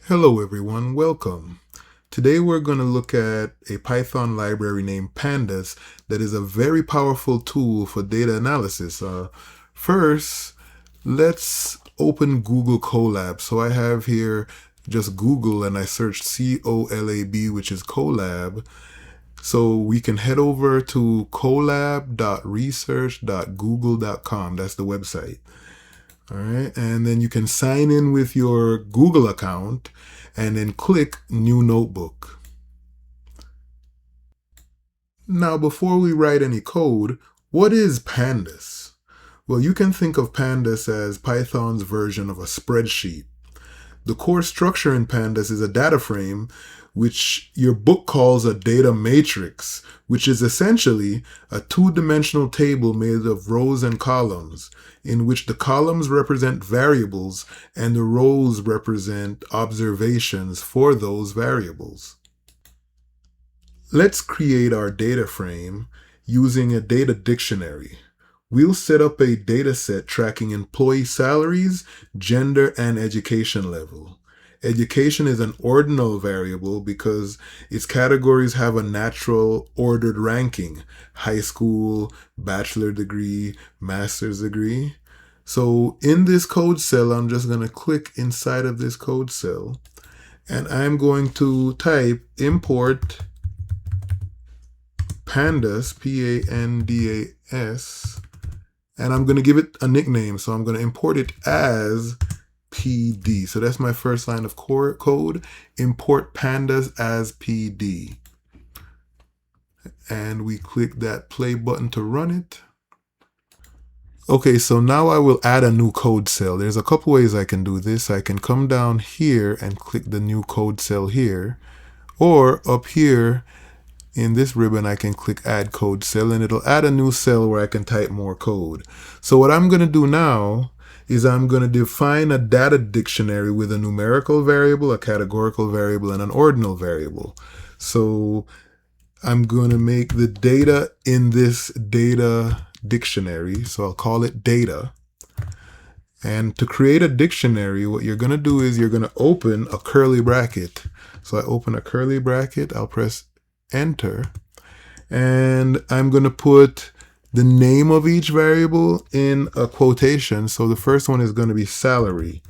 Hello everyone, welcome. Today we're going to look at a Python library named PANDAS that is a very powerful tool for data analysis. First, let's open Google Colab. So I have here just Google and I searched COLAB, which is Colab. So we can head over to colab.research.google.com. That's the website. All right, and then you can sign in with your Google account and then click New Notebook. Now, before we write any code, what is Pandas? Well, you can think of Pandas as Python's version of a spreadsheet. The core structure in Pandas is a data frame, which your book calls a data matrix, which is essentially a two-dimensional table made of rows and columns, in which the columns represent variables and the rows represent observations for those variables. Let's create our data frame using a data dictionary. We'll set up a data set tracking employee salaries, gender, and education level. Education is an ordinal variable because its categories have a natural ordered ranking: high school, bachelor degree, master's degree. So in this code cell, I'm just going to click inside of this code cell and I'm going to type import pandas, P-A-N-D-A-S, and I'm going to give it a nickname. So I'm going to import it as PD. So that's my first line of code. Import pandas as PD. And we click that play button to run it. Okay, so now I will add a new code cell. There's a couple ways I can do this. I can come down here and click the new code cell here, or up here in this ribbon, I can click add code cell and it'll add a new cell where I can type more code. So what I'm going to do now is I'm going to define a data dictionary with a numerical variable, a categorical variable, and an ordinal variable. So I'm going to make the data in this data dictionary. So I'll call it data. And to create a dictionary, what you're going to do is you're going to open a curly bracket. So I open a curly bracket, I'll press enter, and I'm going to put the name of each variable in a quotation. So the first one is going to be salary,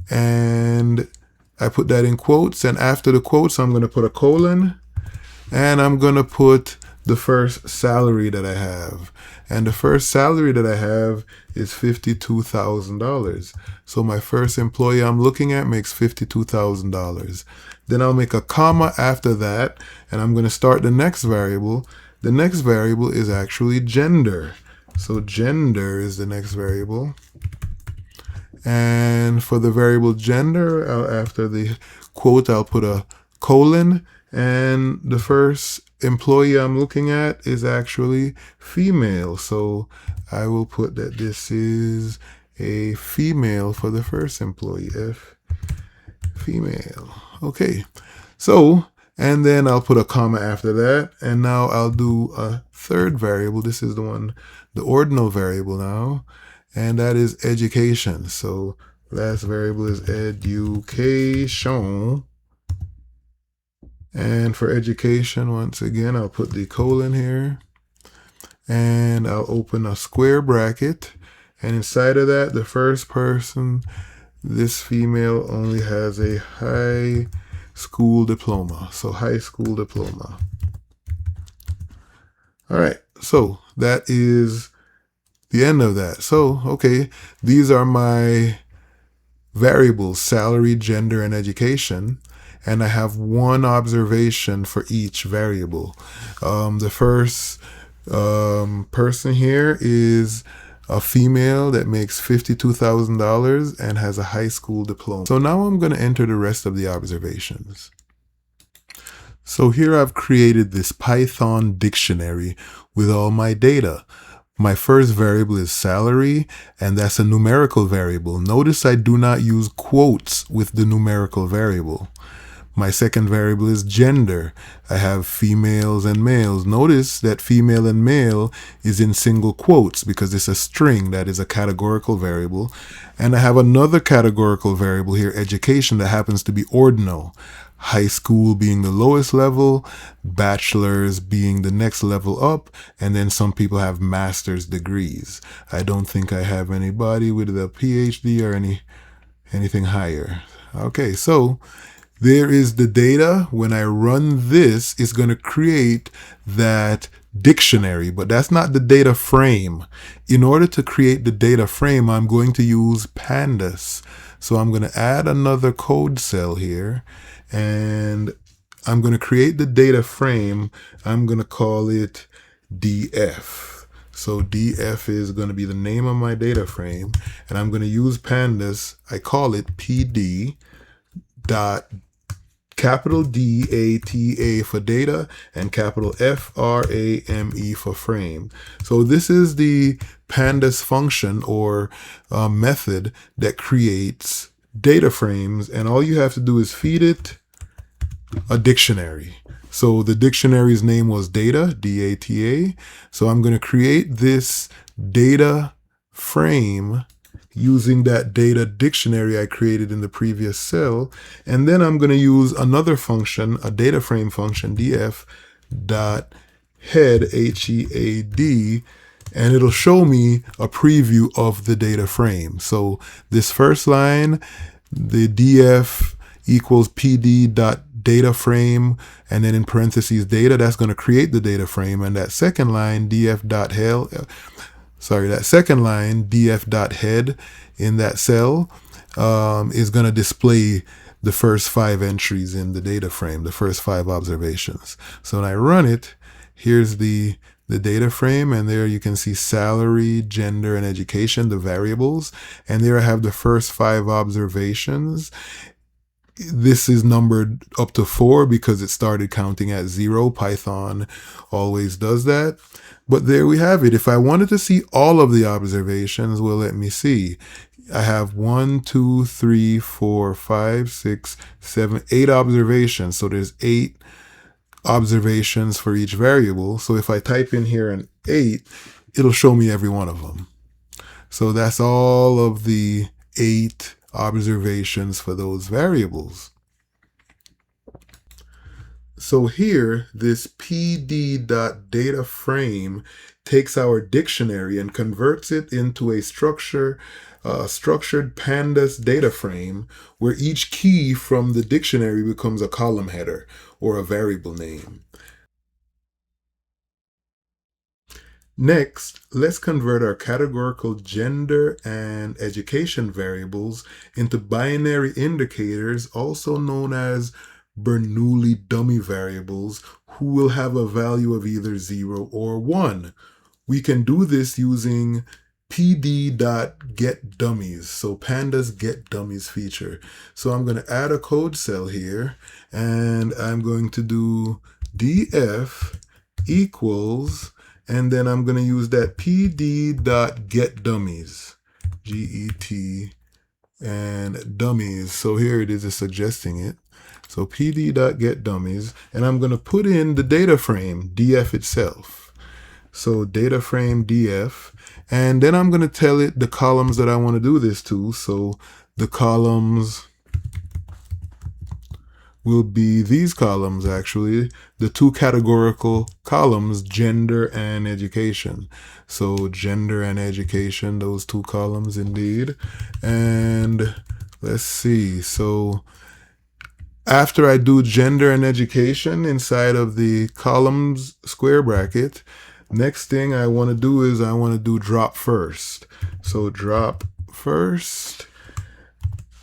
and I put that in quotes, and after the quotes I'm going to put a colon, and I'm going to put the first salary that I have. And the first salary that I have is $52,000. So my first employee I'm looking at makes $52,000. Then I'll make a comma after that, and I'm going to start the next variable. The next variable is actually gender. So gender is the next variable. And for the variable gender, after the quote, I'll put a colon, and the first employee I'm looking at is actually female. So I will put that this is a female for the first employee, female. Okay, so, and then I'll put a comma after that, and now I'll do a third variable. This is the one, the ordinal variable now, and that is education. So last variable is education. And for education, once again, I'll put the colon here, and I'll open a square bracket, and inside of that, the first person, this female, only has a high school diploma. So high school diploma. All right, so that is the end of that. So, okay, these are my variables: salary, gender, and education. And I have one observation for each variable. The first person here is a female that makes $52,000 and has a high school diploma. So now I'm going to enter the rest of the observations. So here I've created this Python dictionary with all my data. My first variable is salary, and that's a numerical variable. Notice I do not use quotes with the numerical variable. My second variable is gender. I have females and males. Notice that female and male is in single quotes because it's a string that is a categorical variable. And I have another categorical variable here, education, that happens to be ordinal. High school being the lowest level, bachelor's being the next level up, and then some people have master's degrees. I don't think I have anybody with a PhD or anything higher. Okay, so there is the data. When I run this, it's going to create that dictionary, but that's not the data frame. In order to create the data frame, I'm going to use PANDAS. So I'm going to add another code cell here, and I'm going to create the data frame. I'm going to call it DF. So DF is going to be the name of my data frame, and I'm going to use PANDAS. I call it PD dot capital DATA for data and capital FRAME for frame. So this is the PANDAS function or method that creates data frames, and all you have to do is feed it a dictionary. So the dictionary's name was data, D-A-T-A. So I'm going to create this data frame using that data dictionary I created in the previous cell. And then I'm going to use another function, a data frame function, df dot head, H-E-A-D, and it'll show me a preview of the data frame. So this first line, the df equals pd dot data frame, and then in parentheses data, that's going to create the data frame. And that second line, df dot head in that cell is going to display the first 5 entries in the data frame, the first 5 observations. So when I run it, here's the data frame, and there you can see salary, gender, and education, the variables. And there I have the first 5 observations. This is numbered up to 4 because it started counting at 0. Python always does that. But there we have it. If I wanted to see all of the observations, well, let me see. I have 1, 2, 3, 4, 5, 6, 7, 8 observations. So there's 8 observations for each variable. So if I type in here an 8, it'll show me every one of them. So that's all of the 8 observations for those variables. So here, this pd.dataframe takes our dictionary and converts it into a structured pandas data frame where each key from the dictionary becomes a column header or a variable name. Next, let's convert our categorical gender and education variables into binary indicators, also known as Bernoulli dummy variables, who will have a value of either 0 or 1. We can do this using pd.getDummies, so pandas get dummies feature. So I'm going to add a code cell here, and I'm going to do df equals, and then I'm going to use that pd.getDummies, G-E-T, and dummies. So here it is suggesting it. So pd.getDummies, and I'm going to put in the data frame, df itself. So data frame df, and then I'm going to tell it the columns that I want to do this to. So the columns will be these columns, actually, the 2 categorical columns, gender and education. So gender and education, those 2 columns indeed. And let's see, so after I do gender and education inside of the columns square bracket, next thing I want to do is I want to do drop first. So drop first,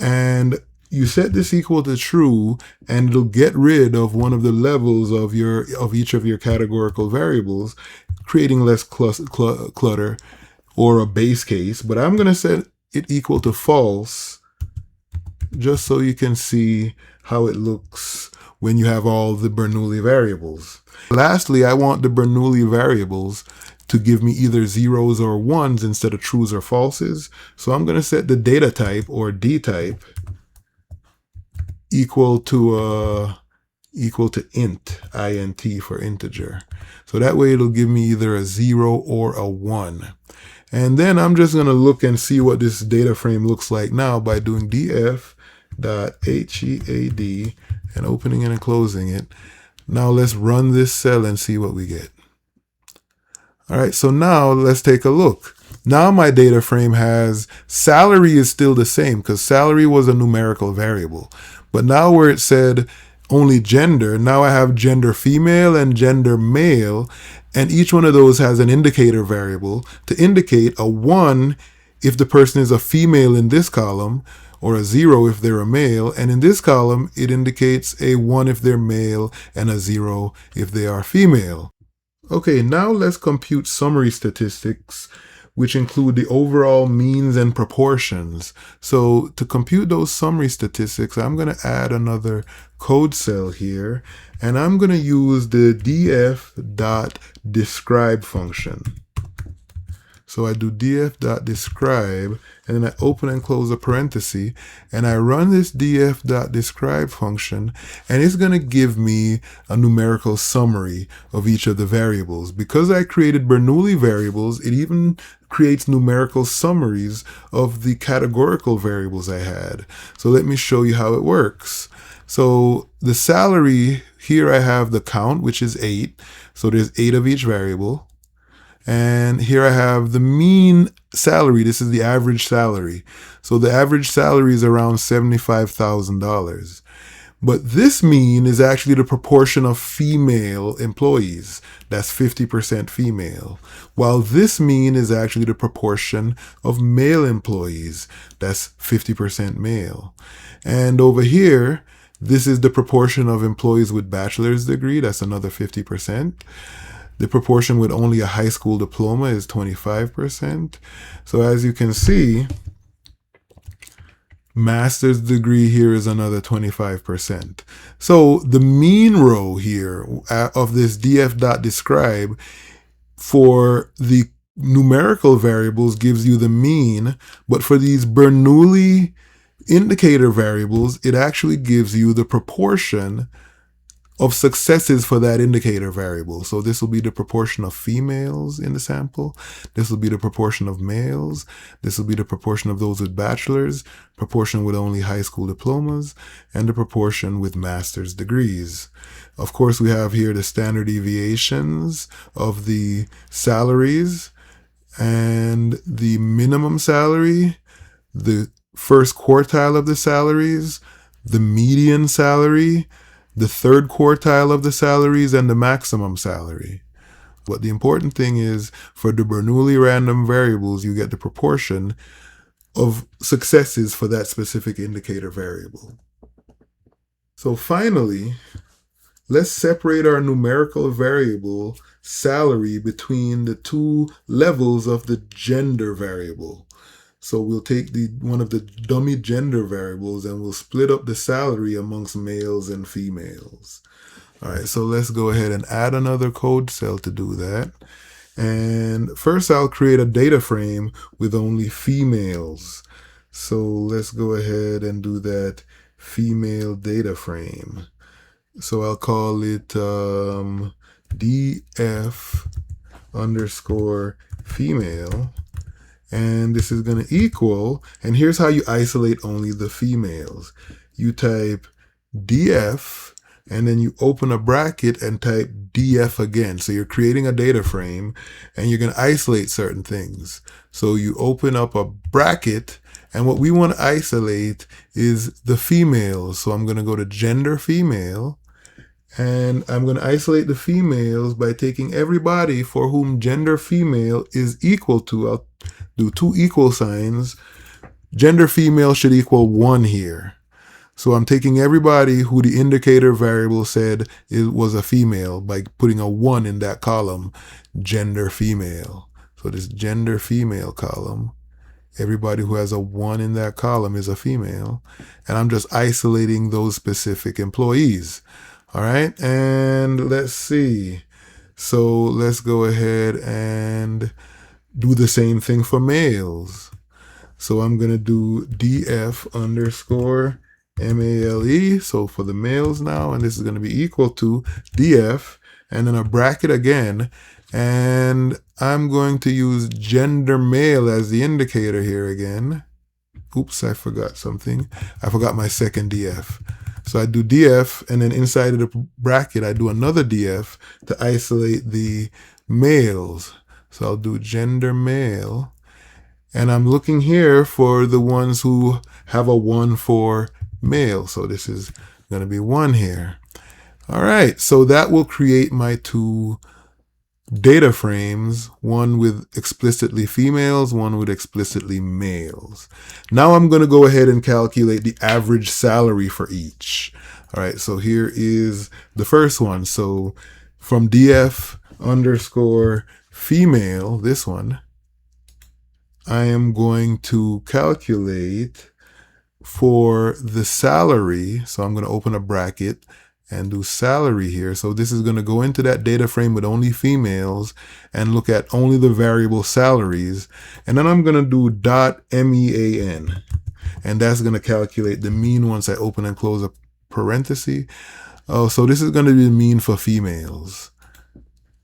and you set this equal to true, and it'll get rid of one of the levels of each of your categorical variables, creating less clutter or a base case. But I'm going to set it equal to false, just so you can see how it looks when you have all the Bernoulli variables. Lastly, I want the Bernoulli variables to give me either 0s or 1s instead of trues or falses. So I'm going to set the data type, or D type, equal to int, int for integer. So that way it'll give me either a 0 or a 1. And then I'm just going to look and see what this data frame looks like now by doing df.head and opening it and closing it. Now let's run this cell and see what we get. All right, so now let's take a look. Now my data frame has salary is still the same because salary was a numerical variable. But now where it said only gender, now I have gender female and gender male, and each one of those has an indicator variable to indicate a 1 if the person is a female in this column, or a 0 if they're a male, and in this column it indicates a 1 if they're male and a 0 if they are female. Okay, now let's compute summary statistics, which include the overall means and proportions. So to compute those summary statistics, I'm going to add another code cell here, and I'm going to use the df.describe function. So I do df.describe, and then I open and close a parenthesis, and I run this df.describe function, and it's going to give me a numerical summary of each of the variables. Because I created Bernoulli variables, it even creates numerical summaries of the categorical variables I had. So let me show you how it works. So the salary, here I have the count, which is 8. So there's 8 of each variable. And here I have the mean salary. This is the average salary. So the average salary is around $75,000. But this mean is actually the proportion of female employees. That's 50% female. While this mean is actually the proportion of male employees. That's 50% male. And over here, this is the proportion of employees with bachelor's degree. That's another 50%. The proportion with only a high school diploma is 25%. So as you can see, master's degree here is another 25%. So the mean row here of this df.describe for the numerical variables gives you the mean, but for these Bernoulli indicator variables, it actually gives you the proportion of successes for that indicator variable. So this will be the proportion of females in the sample. This will be the proportion of males. This will be the proportion of those with bachelor's, proportion with only high school diplomas, and the proportion with master's degrees. Of course, we have here the standard deviations of the salaries and the minimum salary, the first quartile of the salaries, the median salary, the third quartile of the salaries, and the maximum salary. But the important thing is, for the Bernoulli random variables, you get the proportion of successes for that specific indicator variable. So finally, let's separate our numerical variable salary between the two levels of the gender variable. So we'll take one of the dummy gender variables and we'll split up the salary amongst males and females. All right, so let's go ahead and add another code cell to do that. And first I'll create a data frame with only females. So let's go ahead and do that female data frame. So I'll call it df_female. And this is going to equal, and here's how you isolate only the females. You type df, and then you open a bracket and type df again. So you're creating a data frame, and you're going to isolate certain things. So you open up a bracket, and what we want to isolate is the females. So I'm going to go to gender female, and I'm going to isolate the females by taking everybody for whom gender female is equal to. I'll do two equal signs. Gender female should equal 1 here. So I'm taking everybody who the indicator variable said it was a female by putting a 1 in that column, gender female. So this gender female column, everybody who has a 1 in that column is a female. And I'm just isolating those specific employees. All right, and let's see. So let's go ahead and do the same thing for males. So I'm going to do df_male. MALE, so for the males now, and this is going to be equal to DF, and then a bracket again, and I'm going to use gender male as the indicator here again. Oops, I forgot something. I forgot my second DF. So I do DF, and then inside of the bracket, I do another DF to isolate the males. So I'll do gender male. And I'm looking here for the ones who have a 1 for male. So this is going to be 1 here. All right, so that will create my 2 data frames, one with explicitly females, one with explicitly males. Now I'm going to go ahead and calculate the average salary for each. All right, so here is the first one. So from DF underscore female, this one, I am going to calculate for the salary. So I'm going to open a bracket and do salary here. So this is going to go into that data frame with only females and look at only the variable salaries. And then I'm going to do .mean, and that's going to calculate the mean once I open and close a parenthesis. Oh, so this is going to be the mean for females.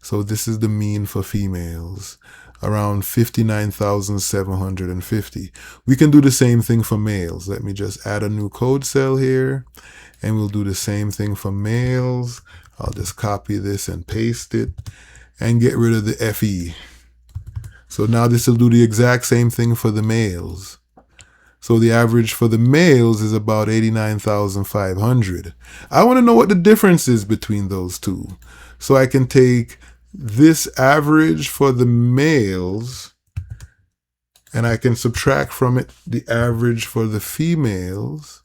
So this is the mean for females, around 59,750. We can do the same thing for males. Let me just add a new code cell here, and we'll do the same thing for males. I'll just copy this and paste it and get rid of the FE. So now this will do the exact same thing for the males. So the average for the males is about 89,500. I want to know what the difference is between those two. So I can take this average for the males and I can subtract from it the average for the females,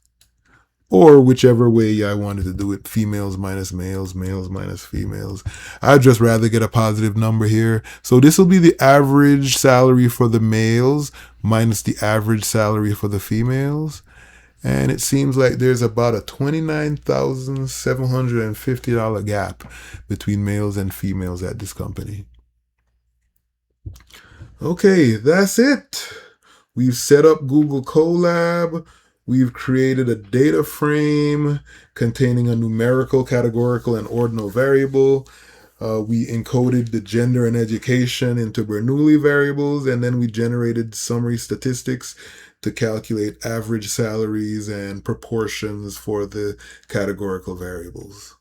or whichever way I wanted to do it, females minus males, males minus females. I'd just rather get a positive number here. So this will be the average salary for the males minus the average salary for the females. And it seems like there's about a $29,750 gap between males and females at this company. Okay, that's it. We've set up Google Colab. We've created a data frame containing a numerical, categorical, and ordinal variable. We encoded the gender and education into Bernoulli variables, and then we generated summary statistics to calculate average salaries and proportions for the categorical variables.